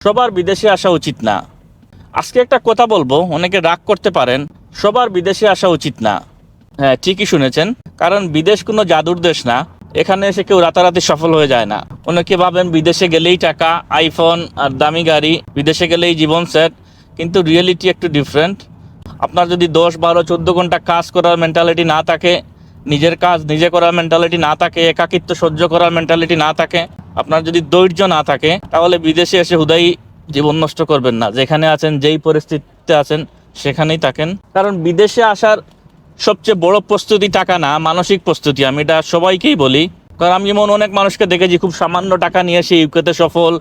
সবার বিদেশে আসা উচিত না। আজকে একটা কথা বলবো, অনেকে রাগ করতে পারেন। সবার বিদেশে আসা উচিত না। হ্যাঁ, ঠিকই শুনেছেন। কারণ বিদেশ কোনো জাদুর দেশ না। এখানে এসে কেউ রাতারাতি সফল হয়ে যায় না। অনেকে ভাবেন বিদেশে গেলেই টাকা, আইফোন আর দামি গাড়ি, বিদেশে গেলেই জীবন সেট। কিন্তু রিয়েলিটি একটু ডিফারেন্ট। আপনার যদি 10, 12, 14 ঘন্টা কাজ করার মেন্টালিটি না থাকে, নিজের কাজ নিজে করার মেন্টালিটি না থাকে, একাকিত্ব সহ্য করার মেন্টালিটি না থাকে, আপনার যদি ধৈর্য না থাকে, তাহলে বিদেশে এসে হুদাই জীবন নষ্ট করবেন না। যেখানে আছেন, যেই পরিস্থিতিতে আছেন, সেখানেই থাকেন। কারণ বিদেশে আসার সবচেয়ে বড় প্রস্তুতি টাকা না, মানসিক প্রস্তুতি। আমি এটা সবাইকেই বলি। কারণ আমি যেমন অনেক মানুষকে দেখেছি খুব সামান্য টাকা নিয়ে এসে ইউকেতে সফল,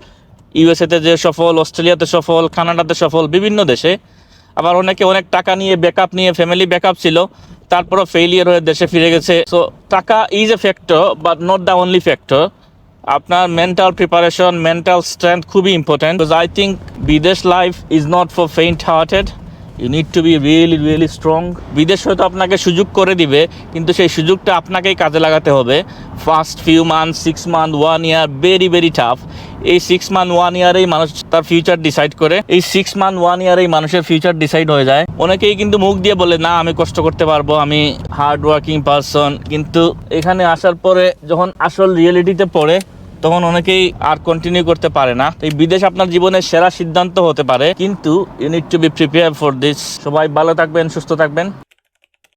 ইউএসএতে যে সফল, অস্ট্রেলিয়াতে সফল, কানাডাতে সফল, বিভিন্ন দেশে। আবার অনেকে অনেক টাকা নিয়ে ব্যাকআপ নিয়ে, ফ্যামিলি ব্যাকআপ ছিল, তারপরও ফেইলিয়ার হয়ে দেশে ফিরে গেছে। So taka is a factor, but not the only factor. আপনার মেন্টাল প্রিপারেশন, মেন্টাল স্ট্রেংথ খুবই important. Because I think bidesh life is not for faint hearted. You need to be really strong. বিদেশ হয়তো আপনাকে সুযোগ করে দিবে, কিন্তু সেই সুযোগটা আপনাকেই কাজে লাগাতে হবে। ফার্স্ট ফিউ মান্থ, 6 মান্থ, 1 ইয়ার ভেরি টাফ। এই 6 মান্থ 1 ইয়ারেই মানুষ তার ফিউচার ডিসাইড করে। এই 6 মান্থ 1 ইয়ারেই মানুষের ফিউচার ডিসাইড হয়ে যায়। অনেকেই কিন্তু মুখ দিয়ে বলে, না আমি কষ্ট করতে পারবো, আমি হার্ড ওয়ার্কিং পারসন। কিন্তু এখানে আসার পরে যখন আসল রিয়েলিটিতে পড়ে, তখন অনেকেই আর কন্টিনিউ করতে পারে না। এই বিদেশ আপনার জীবনের সেরা সিদ্ধান্ত হতে পারে, কিন্তু you need to be prepare for this. সবাই ভালো থাকবেন, সুস্থ থাকবেন।